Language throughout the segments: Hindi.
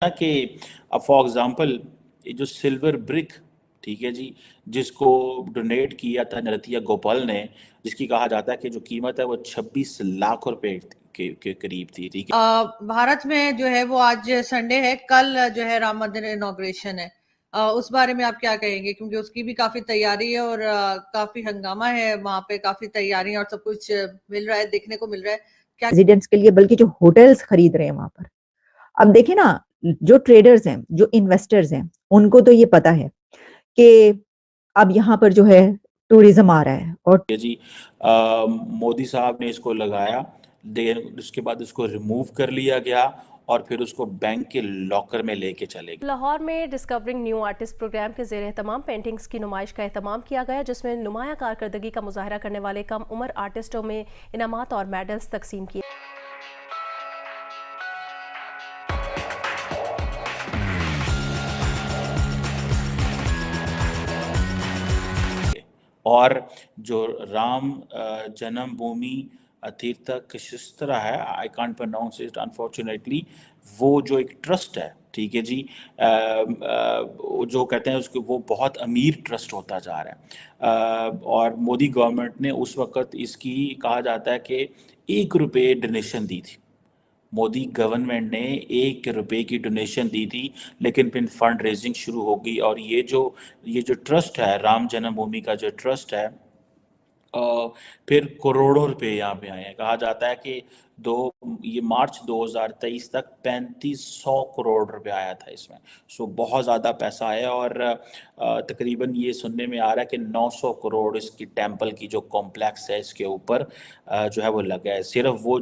ना कि अब फॉर एग्जांपल ये जो सिल्वर ब्रिक, ठीक है जी, जिसको डोनेट किया था नृत्या गोपाल ने, जिसकी कहा जाता है कि जो कीमत है वो 26 लाख रुपए के करीब थी, ठीक है। भारत में जो है वो आज संडे है, कल जो है राम मंदिर इनॉग्रेशन है। उस बारे में आप क्या कहेंगे, क्योंकि उसकी भी काफी तैयारी है और काफी हंगामा है वहां पे, काफी तैयारियां और सब कुछ मिल रहा है, देखने को मिल रहा है क्या रेजिडेंट्स के लिए, बल्कि जो होटल्स खरीद रहे हैं वहां पर। अब देखिए ना, जो ट्रेडर्स हैं, जो इन्वेस्टर्स हैं, उनको तो ये पता है कि अब यहाँ पर जो है टूरिज्म आ रहा है और जी मोदी साहब ने इसको लगाया, उसके बाद उसको रिमूव कर लिया गया और फिर उसको बैंक के लॉकर में लेके चले गए। लाहौर में डिस्कवरिंग न्यू आर्टिस्ट प्रोग्राम के ज़ेर एहतमाम पेंटिंग्स की नुमाइश का एहतमाम किया गया, जिसमें नुमाया कारकर्दगी का मुजाहरा करने वाले कम उम्र आर्टिस्टों में इनामात और मेडल्स तकसीम किए। और जो राम जन्मभूमि तीर्थ क्षेत्र है, I can't pronounce it unfortunately, वो जो एक ट्रस्ट है, ठीक है जी, जो कहते हैं उसको, वो बहुत अमीर ट्रस्ट होता जा रहा है। और मोदी गवर्नमेंट ने उस वक्त इसकी कहा जाता है कि 1 रुपये डोनेशन दी थी। मोदी गवर्नमेंट ने 1 रुपये की डोनेशन दी थी, लेकिन फिर फंड रेजिंग शुरू हो गई और ये जो ट्रस्ट है, राम जन्मभूमि का जो ट्रस्ट है, फिर करोड़ों रुपए यहाँ पे आए हैं। कहा जाता है कि ये मार्च 2023 तक 3500 करोड़ रुपए आया था इसमें। सो बहुत ज़्यादा पैसा है और तकरीबन ये सुनने में आ रहा है कि 900 करोड़ इसकी टेम्पल की जो कॉम्प्लेक्स है इसके ऊपर जो है वो लगा है। सिर्फ वो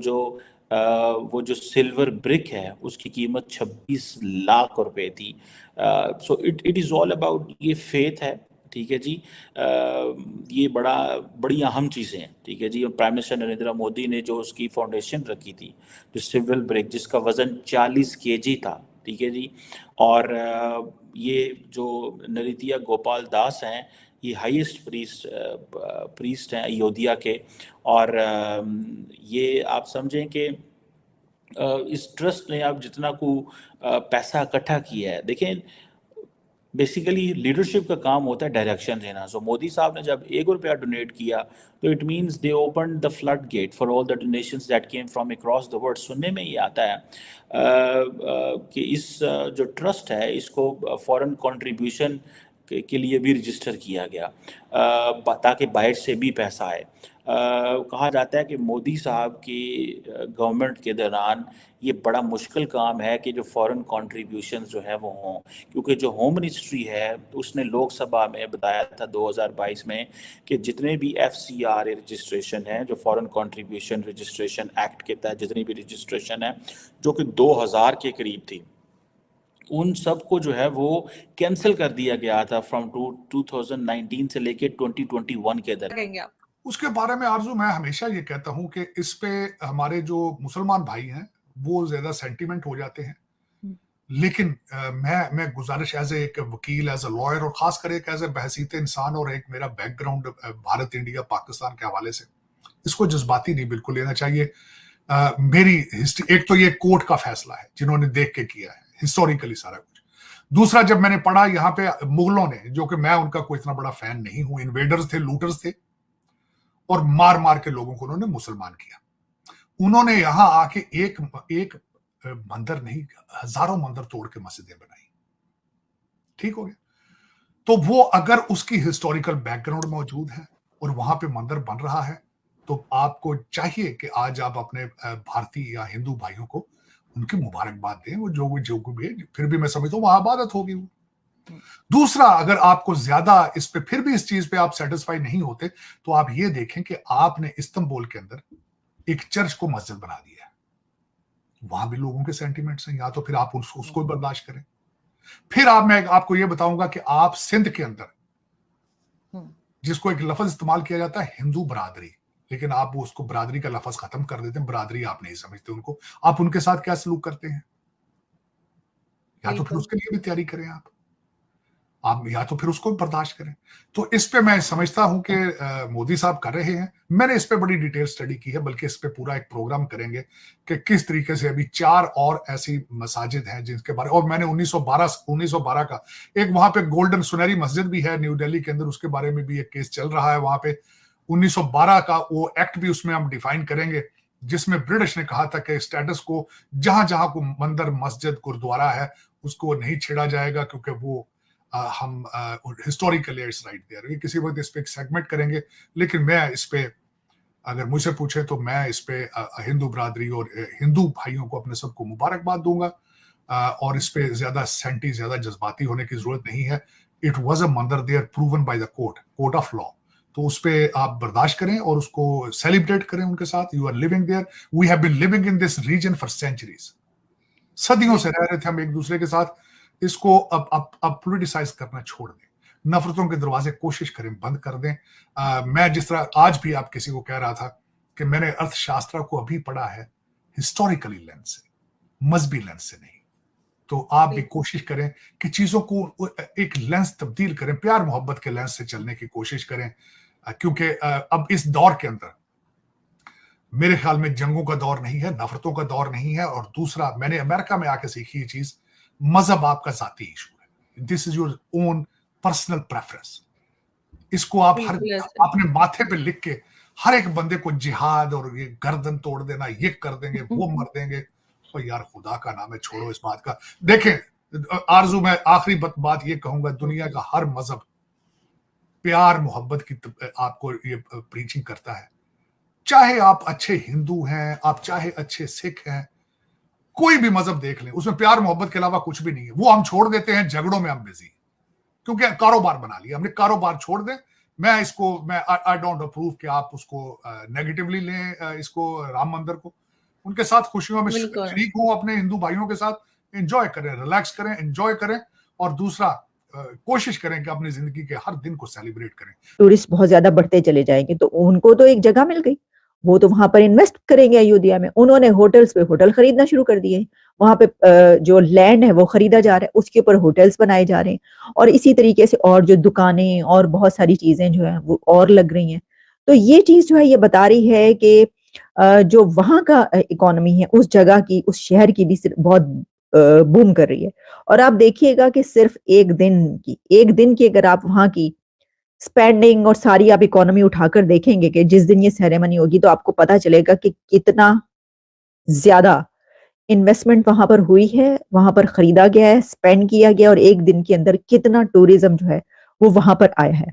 जो सिल्वर ब्रिक है उसकी कीमत 26 लाख रुपए थी। So it is all about, ये फेथ है, ठीक है जी। ये बड़ी अहम चीज़ें हैं, ठीक है जी। प्राइम मिनिस्टर नरेंद्र मोदी ने जो उसकी फाउंडेशन रखी थी, जो सिल्वर ब्रिक, जिसका वज़न 40 केजी था, ठीक है जी। और ये जो नृत्या गोपाल दास हैं, ये हाईएस्ट प्रीस्ट हैं अयोध्या के। और ये आप समझें कि इस ट्रस्ट ने अब जितना को पैसा इकट्ठा किया है, देखें बेसिकली लीडरशिप का काम होता है डायरेक्शन देना। सो मोदी साहब ने जब 1 रुपया डोनेट किया तो it means they open the flood get for all the donations that came from across the world. सुनने में ये आता है कि इस जो ट्रस्ट है इसको फॉरेन कंट्रीब्यूशन के लिए भी रजिस्टर किया गया ताकि बाहर से भी पैसा आए। कहा जाता है कि मोदी साहब की गवर्नमेंट के दौरान ये बड़ा मुश्किल काम है कि जो फॉरेन कंट्रीब्यूशन जो है वो हों, क्योंकि जो होम मिनिस्ट्री है उसने लोकसभा में बताया था 2022 में कि जितने भी FCR रजिस्ट्रेशन है, जो फॉरेन कंट्रीब्यूशन रजिस्ट्रेशन एक्ट के तहत जितनी भी रजिस्ट्रेशन है, जो कि 2000 के करीब थी, उन सब को जो है वो कैंसिल कर दिया गया था फ्रॉम 2019 से लेके 2021 के दर। कहेंगे आप? उसके बारे में आरजू मैं हमेशा ये कहता हूं कि इस पे हमारे जो मुसलमान भाई हैं वो ज्यादा सेंटिमेंट हो जाते हैं, लेकिन मैं गुजारिश एज एक वकील, एज ए लॉयर और खासकर एक एज ए बहसीत इंसान और एक मेरा बैकग्राउंड भारत, इंडिया, पाकिस्तान के हवाले से, इसको जज्बाती नहीं बिल्कुल लेना चाहिए। मेरी हिस्ट्री, एक तो ये कोर्ट का फैसला है जिन्होंने देख के किया है हिस्टोरिकली सारा कुछ। दूसरा, जब मैंने पढ़ा यहाँ पे मुगलों ने, जो कि मैं उनका कोई इतना बड़ा फैन नहीं हूं, इन्वेडर्स थे, लूटर्स थे, और मार मार के लोगों को उन्होंने मुसलमान किया। उन्होंने यहां आके एक मंदिर नहीं, हजारों मंदिर तोड़ के मस्जिदें बनाई। ठीक हो गया? तो वो अगर उसकी हिस्टोरिकल बैकग्राउंड मौजूद है और वहां पे मंदिर बन रहा है, तो आपको चाहिए कि आज आप अपने भारतीय या हिंदू भाइयों को उनकी मुबारकबाद दें। वो जो भी, फिर भी मैं समझता हूँ वहां इबादत होगी वो। दूसरा, अगर आपको ज्यादा इस पे, फिर भी इस चीज पे आप सेटिस्फाई नहीं होते, तो आप ये देखें कि आपने इस्तांबुल के अंदर एक चर्च को मस्जिद बना दिया है। वहां भी लोगों के सेंटिमेंट्स हैं, या तो फिर आप उसको बर्दाश्त करें। फिर मैं आपको ये बताऊंगा कि आप सिंध के अंदर, जिसको एक लफ्ज इस्तेमाल किया जाता है हिंदू बरादरी, लेकिन आप वो उसको बरादरी का लफ्ज खत्म कर देते हैं, बरादरी आप नहीं समझते उनको, आप उनके साथ क्या सलूक करते हैं? या तो फिर उसके लिए भी तैयारी करें। आप या तो फिर उसको बर्दाश्त करें। तो इस पे मैं समझता हूं कि मोदी साहब कर रहे हैं। मैंने इस पे बड़ी डिटेल स्टडी की है, बल्कि इस पे पूरा एक प्रोग्राम करेंगे कि किस तरीके से। अभी 4 और ऐसी मसाजिद हैं जिनके बारे, और मैंने 1912 का एक वहां पे गोल्डन सुनहरी मस्जिद भी है न्यू दिल्ली के अंदर, उसके बारे में भी एक केस चल रहा है वहां पे। 1912 का वो एक्ट भी उसमें हम डिफाइन करेंगे, जिसमें ब्रिटिश ने कहा था कि स्टेटस को जहां जहां को मंदिर, मस्जिद, गुरुद्वारा है उसको नहीं छेड़ा जाएगा, क्योंकि वो हम हिस्टोरिकली इट्स राइट देयर। ये किसी वक्त इस पे एक सेगमेंट करेंगे, लेकिन मैं इस पे, अगर मुझसे पूछे तो मैं इस पे हिंदू बरादरी और हिंदू भाइयों को अपने सबको मुबारकबाद दूंगा, और इस पे ज्यादा जज्बाती होने की जरूरत नहीं है। It was a mandir there proven by the court of law, तो उस पे आप बर्दाश्त करें और उसको सेलिब्रेट करें उनके साथ। You are living there, we have been living in this region for centuries, सदियों से रह रहे थे हम एक दूसरे के साथ। इसको अब पॉलिटिसाइज करना छोड़ दें, नफरतों के दरवाजे कोशिश करें बंद कर दें। मैं जिस तरह आज भी आप किसी को कह रहा था कि मैंने अर्थशास्त्र को अभी पढ़ा है हिस्टोरिकली लेंस से, मजहबी लेंस से नहीं, तो आप भी कोशिश करें कि चीजों को एक लेंस तब्दील करें, प्यार मोहब्बत के लेंस से चलने की कोशिश करें, क्योंकि अब इस दौर के अंदर मेरे ख्याल में जंगों का दौर नहीं है, नफरतों का दौर नहीं है। और दूसरा, मैंने अमेरिका में आके सीखी ये चीज, मजहब आपका जाती इशू है, this is your own personal preference. इसको आप अपने माथे पे लिख के हर एक बंदे को जिहाद और ये गर्दन तोड़ देना, ये कर देंगे, वो मर देंगे, तो यार खुदा का नाम है, छोड़ो इस बात का। देखें आरजू, मैं आखिरी बात ये कहूंगा, दुनिया का हर मजहब प्यार मोहब्बत की आपको ये प्रीचिंग करता है। चाहे आप अच्छे हिंदू हैं, आप चाहे अच्छे सिख हैं, कोई भी मजहब देख लें, उसमें प्यार मोहब्बत के अलावा कुछ भी नहीं है। वो हम छोड़ देते हैं, झगड़ों में हम बिजी, क्योंकि कारोबार बना लिया हमने। कारोबार छोड़ दें। मैं आई डोंट अप्रूव कि आप उसको नेगेटिवली लें, इसको राम मंदिर को। उनके साथ खुशियों में शरीक हूं, अपने हिंदू भाइयों के साथ एंजॉय करें, रिलैक्स करें, एंजॉय करें, और दूसरा कोशिश करें कि अपनी जिंदगी के हर दिन को सेलिब्रेट करें। टूरिस्ट बहुत ज्यादा बढ़ते चले जाएंगे, तो उनको तो एक जगह मिल गई, वो तो वहां पर इन्वेस्ट करेंगे। अयोध्या में उन्होंने होटल्स पे होटल खरीदना शुरू कर दिए, वहां पे जो लैंड है वो खरीदा जा रहा है, उसके ऊपर होटल्स बनाए जा रहे हैं, और इसी तरीके से और जो दुकानें और बहुत सारी चीजें जो है वो और लग रही हैं। तो ये चीज जो है ये बता रही है कि जो वहां का इकोनॉमी है उस जगह की, उस शहर की भी बहुत बूम कर रही है। और आप देखिएगा कि सिर्फ एक दिन की अगर आप वहां की स्पेंडिंग और सारी आप इकोनॉमी उठाकर देखेंगे कि जिस दिन ये सेरेमनी होगी, तो आपको पता चलेगा कि कितना ज्यादा इन्वेस्टमेंट वहां पर हुई है, वहां पर खरीदा गया है, स्पेंड किया गया, और एक दिन के अंदर कितना टूरिज्म जो है वो वहां पर आया है।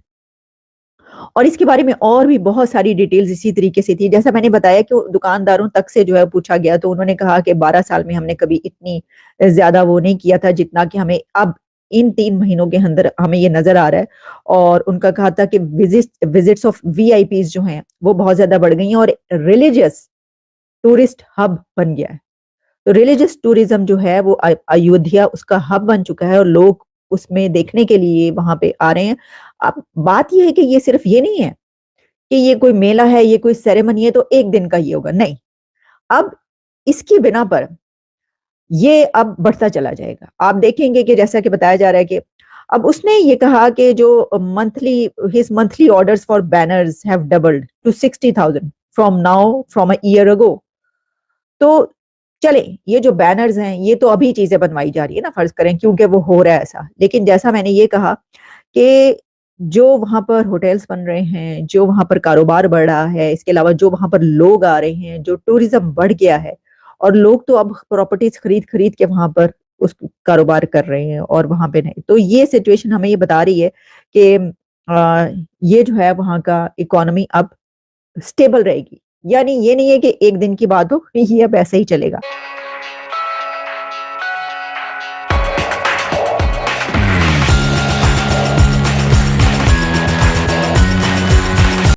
और इसके बारे में और भी बहुत सारी डिटेल्स इसी तरीके से थी। जैसा मैंने बताया कि दुकानदारों तक से जो है पूछा गया, तो उन्होंने कहा कि 12 साल में हमने कभी इतनी ज्यादा वो नहीं किया था जितना कि हमें अब इन 3 महीनों के अंदर हमें ये नजर आ रहा है। और उनका कहा था कि विजिट्स ऑफ वीआईपीज जो हैं वो बहुत ज्यादा बढ़ गई हैं, और रिलीजियस टूरिस्ट हब बन गया है। तो रिलीजियस टूरिज्म जो है वो अयोध्या उसका हब बन चुका है, और लोग उसमें देखने के लिए वहां पे आ रहे हैं। अब बात यह है कि ये सिर्फ ये नहीं है कि ये कोई मेला है, ये कोई सेरेमनी है तो एक दिन का ये होगा, नहीं। अब इसकी बिना पर ये अब बढ़ता चला जाएगा। आप देखेंगे कि जैसा कि बताया जा रहा है कि अब उसने ये कहा कि जो his monthly orders for banners have doubled to 60,000 from a year ago. तो चले, ये जो बैनर्स हैं ये तो अभी चीजें बनवाई जा रही है ना, फर्ज करें, क्योंकि वो हो रहा है ऐसा। लेकिन जैसा मैंने ये कहा कि जो वहां पर होटल्स बन रहे हैं, जो वहां पर कारोबार बढ़ रहा है, इसके अलावा जो वहां पर लोग आ रहे हैं, जो टूरिज्म बढ़ गया है, और लोग तो अब प्रॉपर्टीज खरीद खरीद के वहां पर उस कारोबार कर रहे हैं और वहां पे नहीं। तो ये सिचुएशन हमें ये बता रही है कि ये जो है वहां का इकोनॉमी अब स्टेबल रहेगी। यानी ये नहीं है कि एक दिन की बात हो, ये अब ऐसे ही चलेगा।